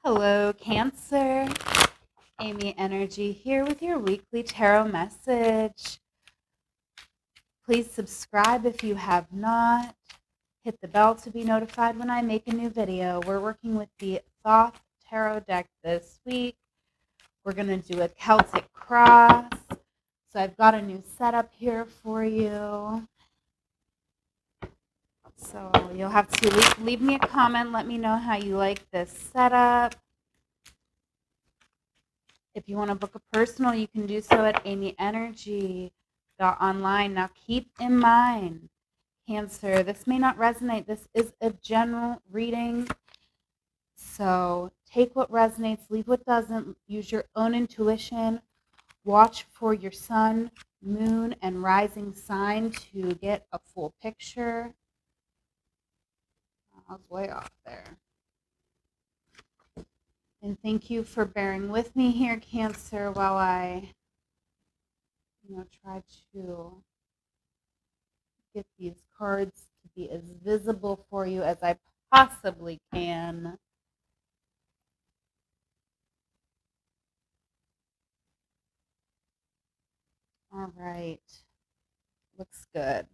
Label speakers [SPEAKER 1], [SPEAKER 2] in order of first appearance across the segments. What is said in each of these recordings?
[SPEAKER 1] Hello, Cancer. Amyenergy here with your weekly tarot message. Please subscribe if you have not. Hit the bell to be notified when I make a new video. We're working with the Thoth tarot deck this week. We're going to do a Celtic cross. So I've got a new setup here for you. So you'll have to leave me a comment. Let me know how you like this setup. If you want to book a personal, you can do so at amyenergy.online. Now keep in mind, Cancer, this may not resonate. This is a general reading. So take what resonates, leave what doesn't. Use your own intuition. Watch for your sun, moon, and rising sign to get a full picture. I was way off there. And thank you for bearing with me here, Cancer, while I try to get these cards to be as visible for you as I possibly can. All right. Looks good.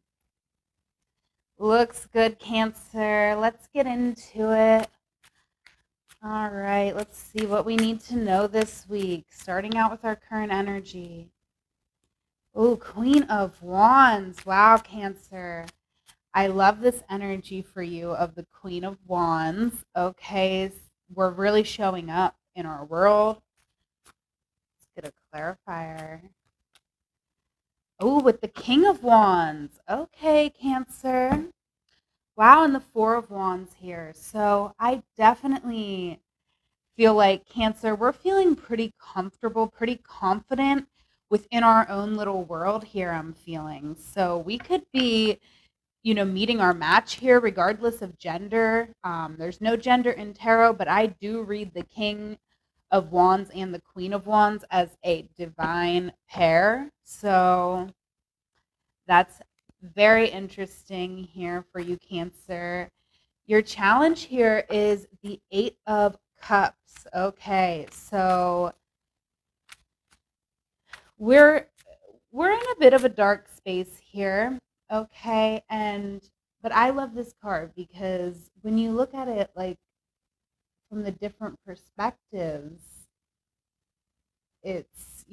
[SPEAKER 1] Looks good, Cancer. Let's get into it. All right, let's see what we need to know this week. Starting out with our current energy. Oh, Queen of Wands. Wow, Cancer. I love this energy for you of the Queen of Wands. Okay, we're really showing up in our world. Let's get a clarifier. Oh, with the King of Wands. Okay, Cancer. Wow, and the Four of Wands here. So I definitely feel like, Cancer, we're feeling pretty comfortable, pretty confident within our own little world here, I'm feeling. So we could be, meeting our match here regardless of gender. There's no gender in tarot, but I do read the King of Wands and the Queen of Wands as a divine pair. So that's very interesting here for you, Cancer. Your challenge here is the Eight of Cups. Okay, so we're in a bit of a dark space here. Okay, but I love this card because when you look at it like from the different perspectives, it's,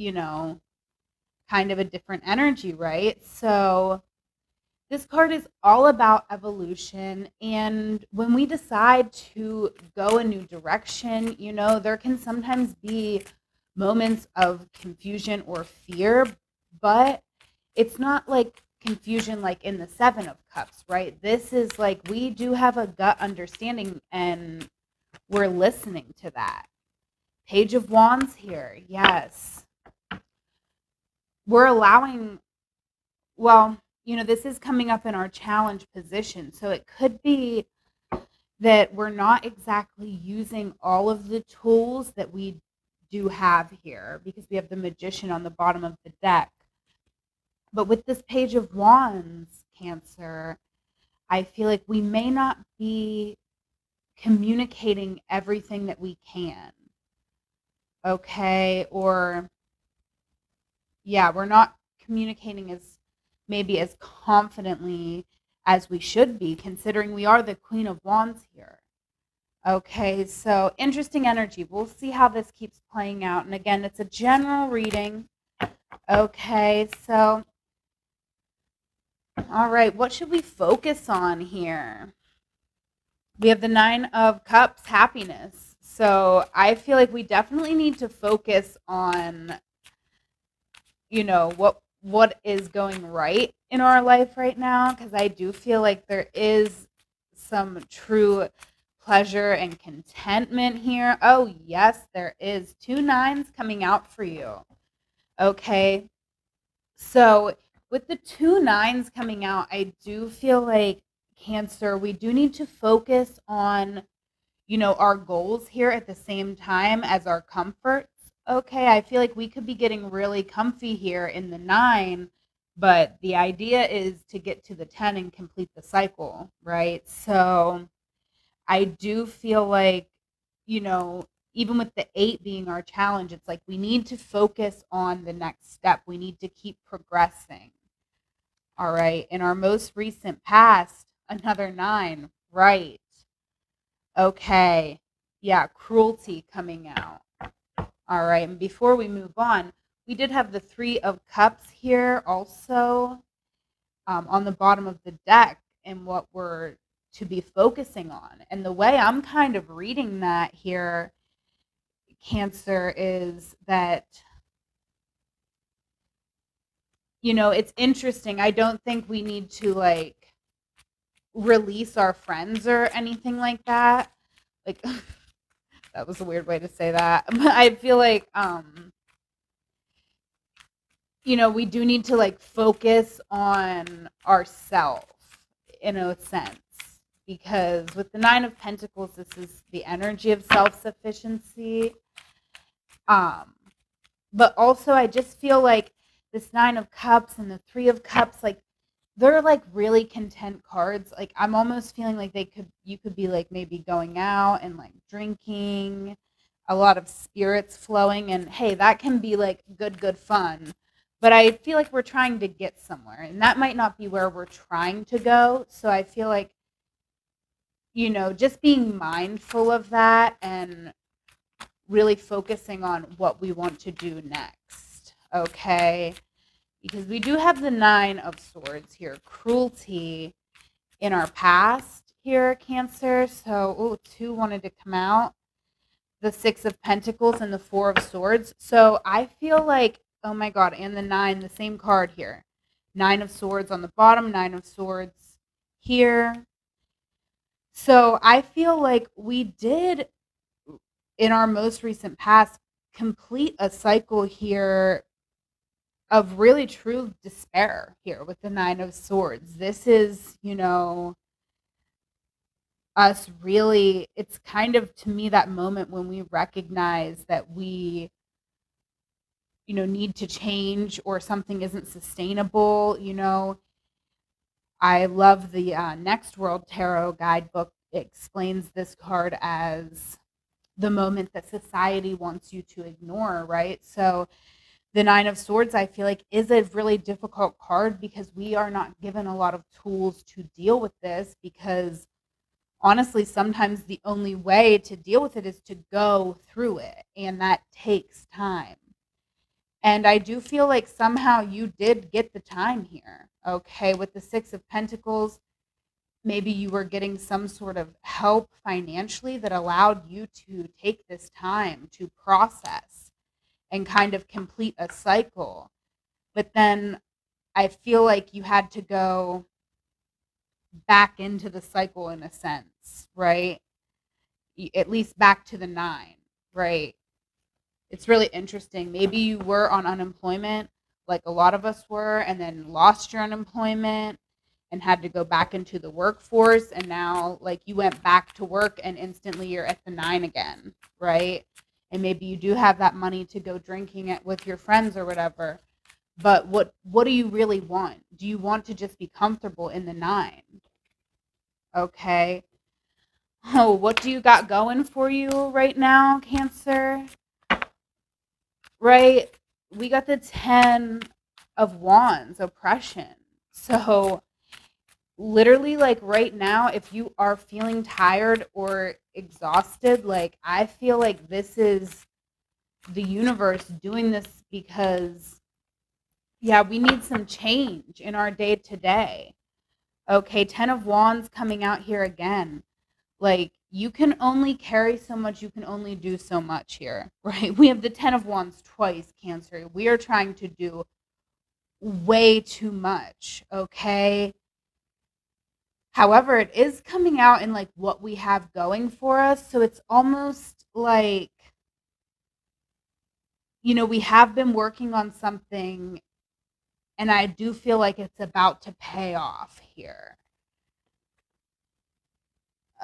[SPEAKER 1] kind of a different energy, right? So this card is all about evolution, and when we decide to go a new direction, there can sometimes be moments of confusion or fear, but it's not like confusion like in the Seven of Cups, right? This is like we do have a gut understanding, and we're listening to that. Page of Wands here, yes. We're allowing, this is coming up in our challenge position. So it could be that we're not exactly using all of the tools that we do have here because we have the Magician on the bottom of the deck. But with this Page of Wands, Cancer, I feel like we may not be communicating everything that we can. Okay, or we're not communicating as confidently as we should be, considering we are the Queen of Wands here. Okay, so interesting energy. We'll see how this keeps playing out. And again, it's a general reading. Okay, so, all right, what should we focus on here? We have the Nine of Cups, happiness. So I feel like we definitely need to focus on, what is going right in our life right now, because I do feel like there is some true pleasure and contentment here. Oh, yes, there is. 2 nines coming out for you. Okay. So with the 2 nines coming out, I do feel like, Cancer, we do need to focus on, our goals here at the same time as our comforts. Okay, I feel like we could be getting really comfy here in the 9, but the idea is to get to the 10 and complete the cycle, right? So I do feel like, even with the 8 being our challenge, it's like we need to focus on the next step. We need to keep progressing. All right. In our most recent past, another 9. Right. Okay. Yeah. Cruelty coming out. All right. And before we move on, we did have the 3 of Cups here also on the bottom of the deck and what we're to be focusing on. And the way I'm kind of reading that here, Cancer, is that, you know, it's interesting. I don't think we need to like release our friends or anything like that. Like that was a weird way to say that. But I feel like you know, we do need to like focus on ourselves in a sense, because with the 9 of Pentacles, this is the energy of self-sufficiency. But also I just feel like this 9 of Cups and the 3 of Cups, like they're like really content cards. Like I'm almost feeling like you could be like maybe going out and like drinking, a lot of spirits flowing, and hey, that can be like good fun. But I feel like we're trying to get somewhere, and that might not be where we're trying to go. So I feel like, you know, just being mindful of that and really focusing on what we want to do next, okay? Because we do have the 9 of Swords here, cruelty in our past here, Cancer. So, 2 wanted to come out. The 6 of Pentacles and the 4 of Swords. So I feel like, oh my God, and the 9, the same card here. 9 of Swords on the bottom, 9 of Swords here. So I feel like we did, in our most recent past, complete a cycle here of really true despair here with the 9 of Swords. This is, you know, us really, it's kind of, to me, that moment when we recognize that we, you know, need to change or something isn't sustainable. You know, I love the Next World Tarot guidebook. It explains this card as the moment that society wants you to ignore, right? So the 9 of Swords, I feel like, is a really difficult card because we are not given a lot of tools to deal with this, because honestly, sometimes the only way to deal with it is to go through it, and that takes time. And I do feel like somehow you did get the time here, okay? With the 6 of Pentacles, maybe you were getting some sort of help financially that allowed you to take this time to process and kind of complete a cycle. But then I feel like you had to go back into the cycle in a sense, right? At least back to the 9, right? It's really interesting. Maybe you were on unemployment like a lot of us were, and then lost your unemployment and had to go back into the workforce, and now like you went back to work and instantly you're at the 9 again, right? And maybe you do have that money to go drinking it with your friends or whatever. But what do you really want? Do you want to just be comfortable in the 9? Okay. Oh, what do you got going for you right now, Cancer? Right? We got the 10 of Wands, oppression. So literally, like right now, if you are feeling tired or exhausted, like I feel like this is the universe doing this because, yeah, we need some change in our day to day. Okay, 10 of Wands coming out here again. Like, you can only carry so much, you can only do so much here, right? We have the 10 of Wands twice, Cancer. We are trying to do way too much, okay? However, it is coming out in like what we have going for us. So it's almost like, you know, we have been working on something, and I do feel like it's about to pay off here.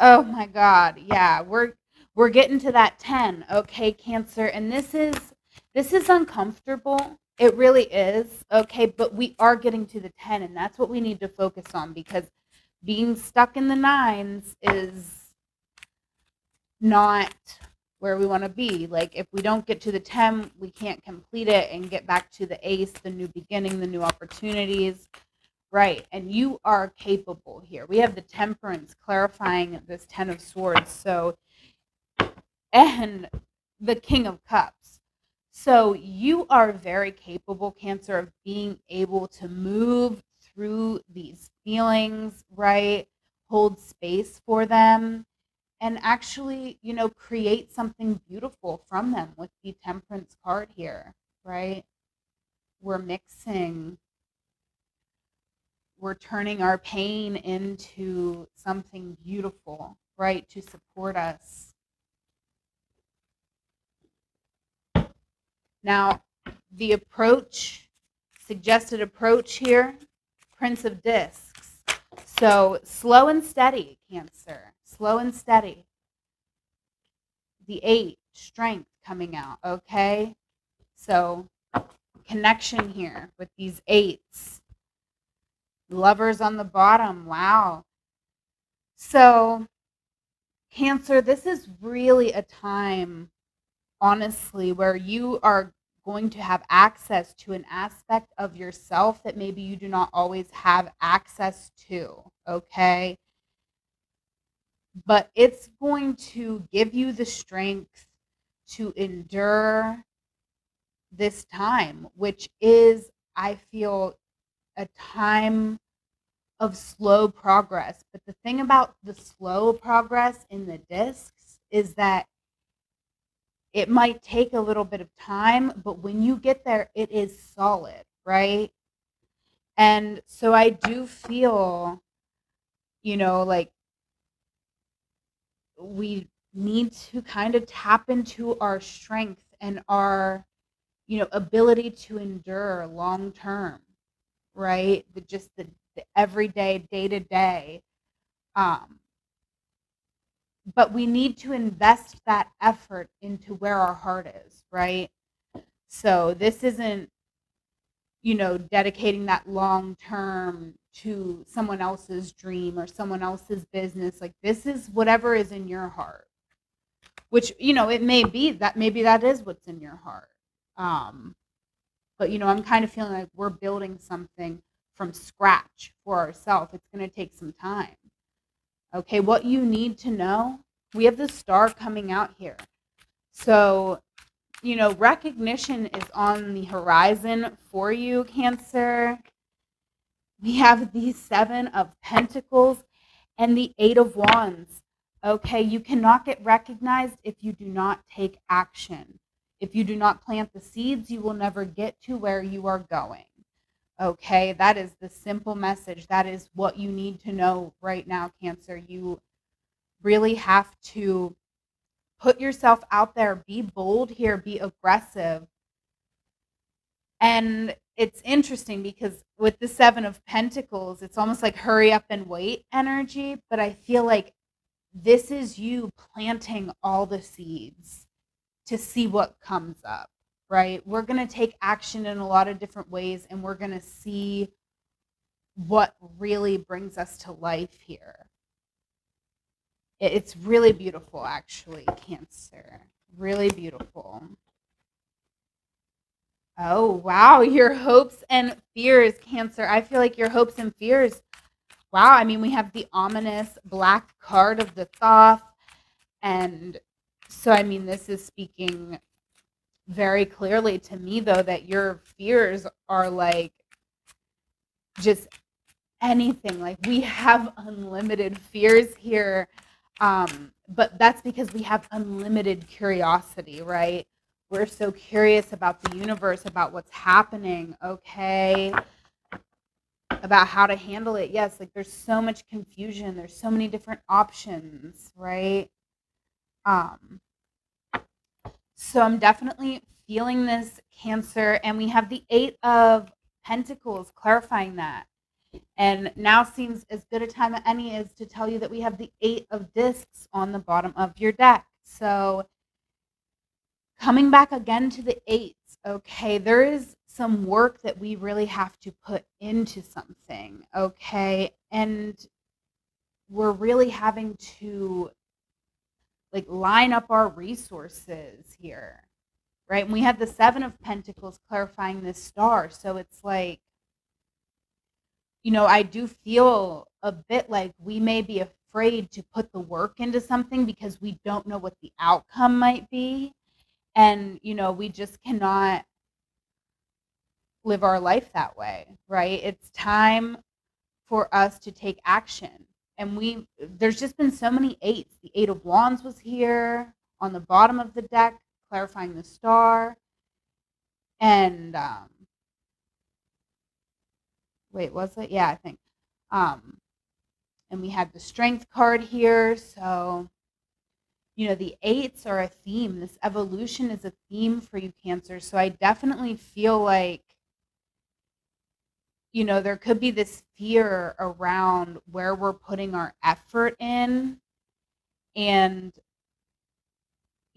[SPEAKER 1] Oh my God. Yeah, we're getting to that 10. Okay, Cancer, and this is uncomfortable. It really is. Okay, but we are getting to the 10, and that's what we need to focus on, because being stuck in the 9s is not where we want to be. Like if we don't get to the 10, we can't complete it and get back to the ace, the new beginning, the new opportunities. Right. And you are capable here. We have the Temperance clarifying this 10 of Swords. So, and the King of Cups. So you are very capable, Cancer, of being able to move through these feelings, right? Hold space for them and actually, create something beautiful from them with the Temperance card here, right? We're mixing, we're turning our pain into something beautiful, right? To support us. Now, the suggested approach here, Prince of Discs. So slow and steady, Cancer. Slow and steady. The 8, strength coming out, okay? So connection here with these 8s. Lovers on the bottom, wow. So Cancer, this is really a time, honestly, where you are going to have access to an aspect of yourself that maybe you do not always have access to, okay? But it's going to give you the strength to endure this time, which is, I feel, a time of slow progress. But the thing about the slow progress in the discs is that it might take a little bit of time, but when you get there, it is solid, right? And so I do feel, like we need to kind of tap into our strength and our, ability to endure long term, right? The everyday, day to day. But we need to invest that effort into where our heart is, right? So this isn't, dedicating that long term to someone else's dream or someone else's business. Like this is whatever is in your heart, which, it may be that maybe that is what's in your heart. But, I'm kind of feeling like we're building something from scratch for ourselves. It's going to take some time. Okay, what you need to know, we have the Star coming out here. So, recognition is on the horizon for you, Cancer. We have the 7 of Pentacles and the 8 of Wands. Okay, you cannot get recognized if you do not take action. If you do not plant the seeds, you will never get to where you are going. Okay, that is the simple message. That is what you need to know right now, Cancer. You really have to put yourself out there. Be bold here. Be aggressive. And it's interesting because with the 7 of Pentacles, it's almost like hurry up and wait energy. But I feel like this is you planting all the seeds to see what comes up, right? We're going to take action in a lot of different ways, and we're going to see what really brings us to life here. It's really beautiful, actually, Cancer. Really beautiful. Oh, wow. Your hopes and fears, Cancer. I feel like your hopes and fears. Wow. I mean, we have the ominous black card of the Thoth. And so, I mean, this is speaking very clearly to me, though, that your fears are like just anything. Like we have unlimited fears here. But that's because we have unlimited curiosity, right? We're so curious about the universe, about what's happening, okay? About how to handle it. Yes, like there's so much confusion. There's so many different options, right? So I'm definitely feeling this, Cancer. And we have the 8 of Pentacles clarifying that. And now seems as good a time as any is to tell you that we have the 8 of Discs on the bottom of your deck. So coming back again to the 8s, okay, there is some work that we really have to put into something, okay? And we're really having to like line up our resources here, right? And we have the Seven of Pentacles clarifying this star. So it's like, I do feel a bit like we may be afraid to put the work into something because we don't know what the outcome might be. And, we just cannot live our life that way, right? It's time for us to take action. And there's just been so many eights. The Eight of Wands was here on the bottom of the deck, clarifying the star. And wait, was it? Yeah, I think. And we had the Strength card here. So, the eights are a theme. This evolution is a theme for you, Cancer. So I definitely feel like, there could be this fear around where we're putting our effort in. And,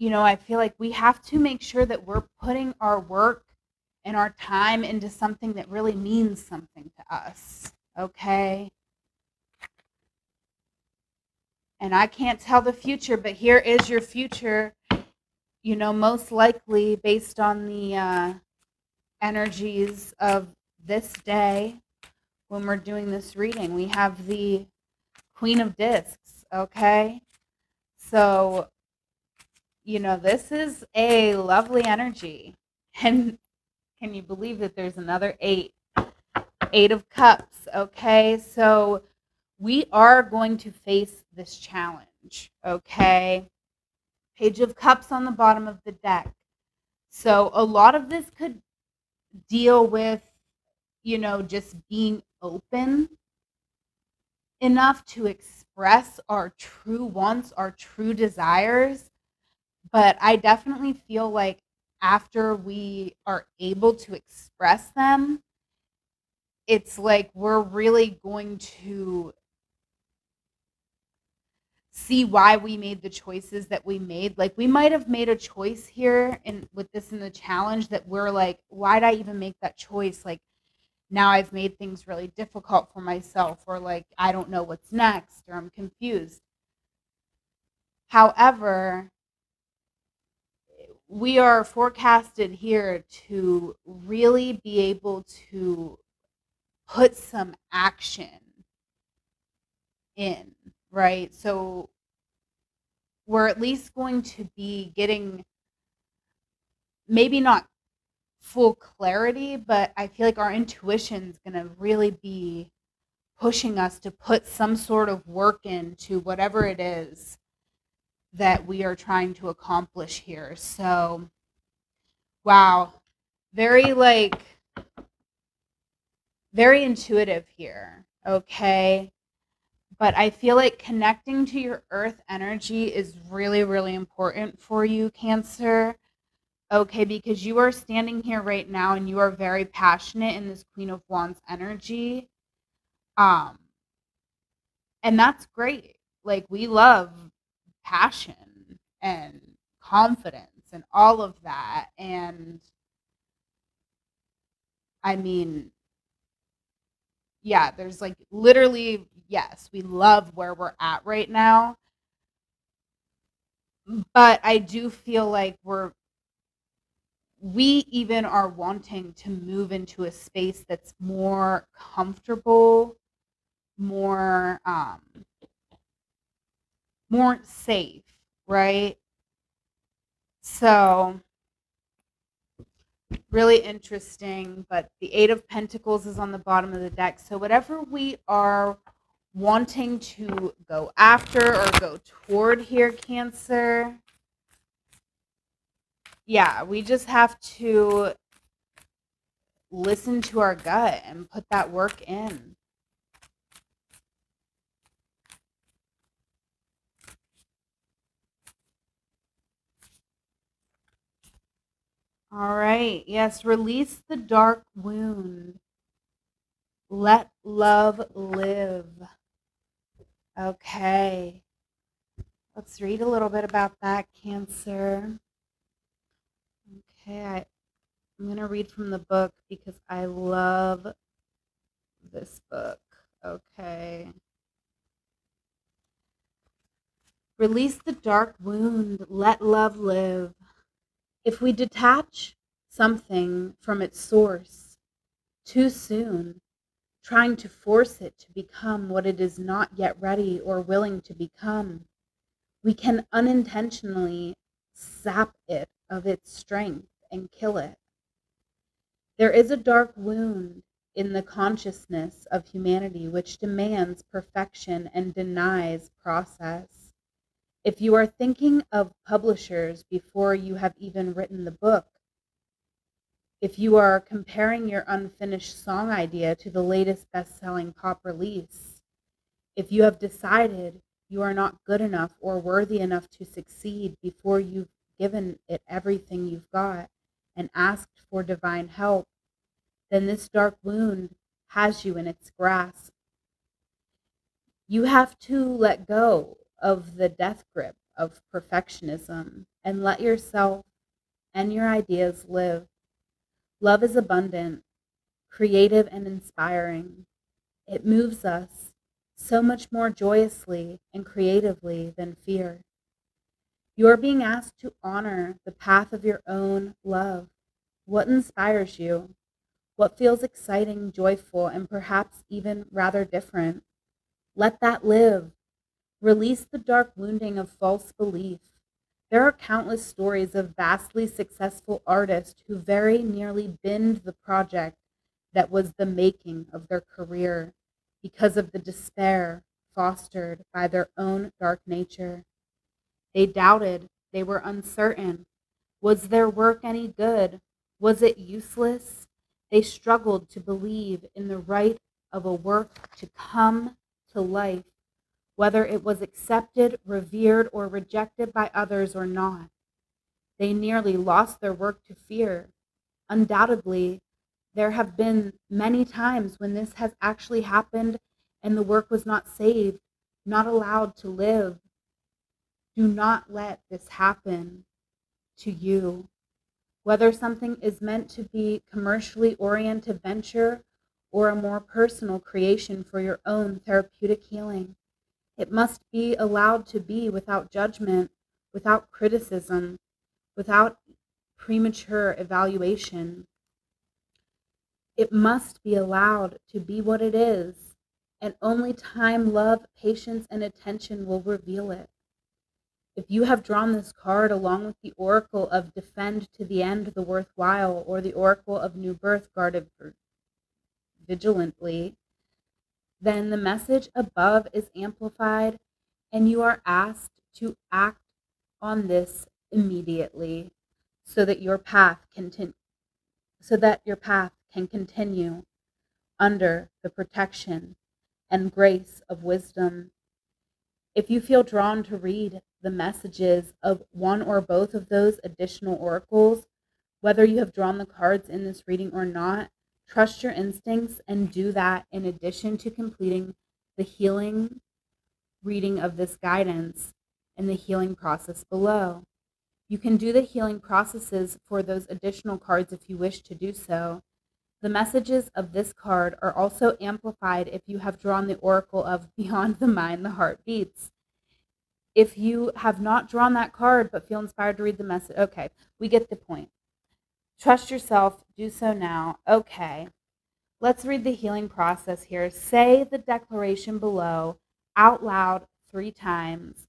[SPEAKER 1] I feel like we have to make sure that we're putting our work and our time into something that really means something to us. Okay? And I can't tell the future, but here is your future, most likely based on the energies of this day when we're doing this reading. We have the Queen of Discs, okay? So, this is a lovely energy. And can you believe that there's another eight? Eight of Cups, okay? So we are going to face this challenge, okay? Page of Cups on the bottom of the deck. So a lot of this could deal with, just being open enough to express our true wants, our true desires. But I definitely feel like after we are able to express them, it's like we're really going to see why we made the choices that we made. Like we might have made a choice here and with this in the challenge that we're like, why'd I even make that choice? Like now I've made things really difficult for myself, or like I don't know what's next, or I'm confused. However, we are forecasted here to really be able to put some action in, right? So we're at least going to be getting maybe not full clarity, but I feel like our intuition is going to really be pushing us to put some sort of work into whatever it is that we are trying to accomplish here. So, wow, very intuitive here, okay? But I feel like connecting to your earth energy is really, really important for you, Cancer. Okay, because you are standing here right now and you are very passionate in this Queen of Wands energy. And that's great. Like we love passion and confidence and all of that. And I mean, yeah, there's like literally, yes, we love where we're at right now. But I do feel like we even are wanting to move into a space that's more comfortable, more safe, right? So really interesting. But the Eight of Pentacles is on the bottom of the deck. So whatever we are wanting to go after or go toward here, Cancer, yeah, we just have to listen to our gut and put that work in. All right. Yes, release the dark wound. Let love live. Okay. Let's read a little bit about that, Cancer. Okay, I'm going to read from the book because I love this book. Okay. Release the dark wound, let love live. If we detach something from its source too soon, trying to force it to become what it is not yet ready or willing to become, we can unintentionally sap it of its strength and kill it. There is a dark wound in the consciousness of humanity which demands perfection and denies process. If you are thinking of publishers before you have even written the book, if you are comparing your unfinished song idea to the latest best-selling pop release, if you have decided you are not good enough or worthy enough to succeed before you've given it everything you've got and asked for divine help, then this dark wound has you in its grasp. You have to let go of the death grip of perfectionism and let yourself and your ideas live. Love is abundant, creative, and inspiring. It moves us so much more joyously and creatively than fear. You're being asked to honor the path of your own love. What inspires you? What feels exciting, joyful, and perhaps even rather different? Let that live. Release the dark wounding of false belief. There are countless stories of vastly successful artists who very nearly binned the project that was the making of their career because of the despair fostered by their own dark nature. They doubted. They were uncertain. Was their work any good? Was it useless? They struggled to believe in the right of a work to come to life, whether it was accepted, revered, or rejected by others or not. They nearly lost their work to fear. Undoubtedly, there have been many times when this has actually happened and the work was not saved, not allowed to live. Do not let this happen to you. Whether something is meant to be commercially oriented venture or a more personal creation for your own therapeutic healing, it must be allowed to be without judgment, without criticism, without premature evaluation. It must be allowed to be what it is, and only time, love, patience, and attention will reveal it. If you have drawn this card along with the oracle of defend to the end the worthwhile, or the oracle of new birth guarded vigilantly, then the message above is amplified and you are asked to act on this immediately so that your path can continue under the protection and grace of wisdom. If you feel drawn to read the messages of one or both of those additional oracles, whether you have drawn the cards in this reading or not, trust your instincts and do that in addition to completing the healing reading of this guidance and the healing process below. You can do the healing processes for those additional cards if you wish to do so. The messages of this card are also amplified if you have drawn the oracle of Beyond the Mind, the Heart Beats. If you have not drawn that card but feel inspired to read the message, okay, we get the point. Trust yourself, do so now. Okay, let's read the healing process here. Say the declaration below out loud 3 times.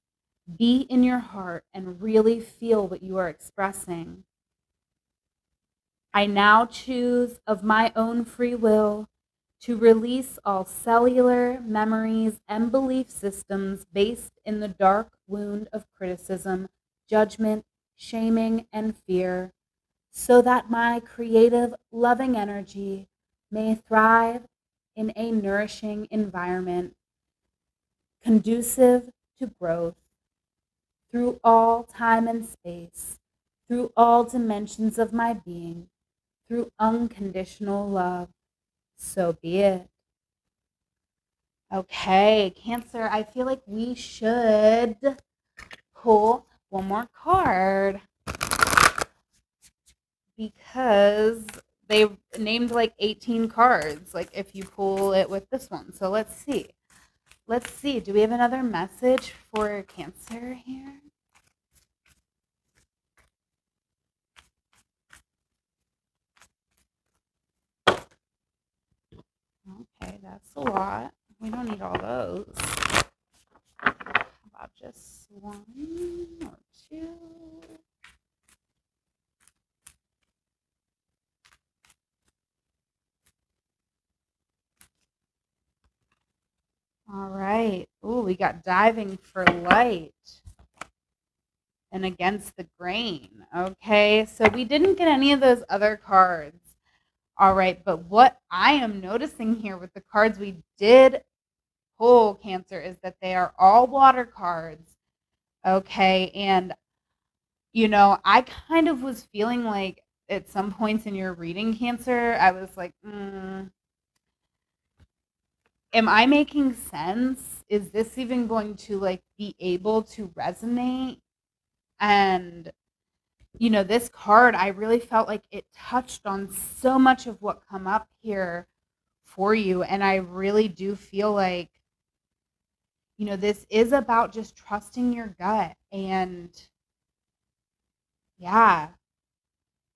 [SPEAKER 1] Be in your heart and really feel what you are expressing. I now choose of my own free will to release all cellular memories and belief systems based in the dark wound of criticism, judgment, shaming, and fear, so that my creative, loving energy may thrive in a nourishing environment conducive to growth through all time and space, through all dimensions of my being, through unconditional love. So be it. Okay, Cancer, I feel like we should pull one more card because they named like 18 cards, like if you pull it with this one. So let's see. Let's see. Do we have another message for Cancer here? Okay, that's a lot. We don't need all those. How about just one or two? All right. Ooh, we got diving for light and against the grain. Okay, so we didn't get any of those other cards. All right, but what I am noticing here with the cards we did pull, Cancer, is that they are all water cards. Okay, and I kind of was feeling like at some points in your reading, Cancer, I was like, am I making sense? Is this even going to be able to resonate? And this card, I really felt like it touched on so much of what come up here for you. And I really do feel like, this is about just trusting your gut. And yeah,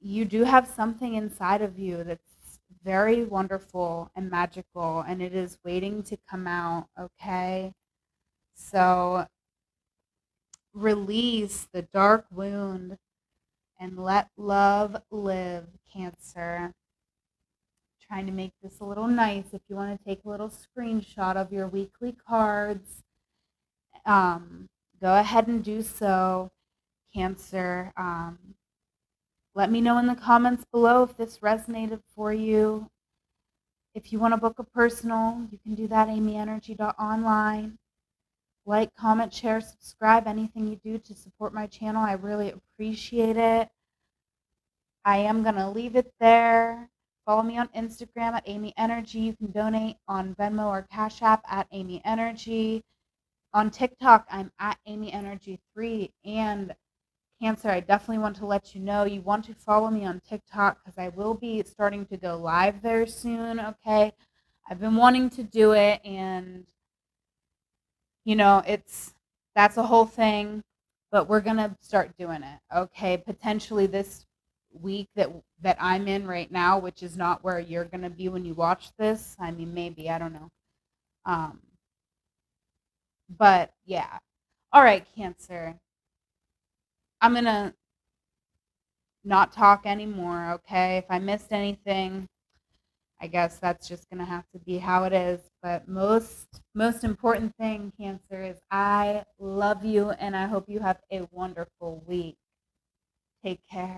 [SPEAKER 1] you do have something inside of you that's very wonderful and magical, and it is waiting to come out, okay? So release the dark wound and let love live, Cancer. Trying to make this a little nice. If you want to take a little screenshot of your weekly cards, go ahead and do so, Cancer. Let me know in the comments below if this resonated for you. If you want to book a personal, you can do that, amyenergy.online. Like, comment, share, subscribe, anything you do to support my channel. I really appreciate it. I am going to leave it there. Follow me on Instagram at amyenergy. You can donate on Venmo or Cash App at amyenergy. On TikTok, I'm at amyenergy3. And Cancer, I definitely want to let you know you want to follow me on TikTok because I will be starting to go live there soon, okay? I've been wanting to do it, and that's a whole thing, but we're going to start doing it, okay? Potentially this week that I'm in right now, which is not where you're going to be when you watch this. I mean, maybe, I don't know. But yeah. All right, Cancer. I'm going to not talk anymore, okay? If I missed anything, I guess that's just going to have to be how it is. But most important thing, Cancer, is I love you, and I hope you have a wonderful week. Take care.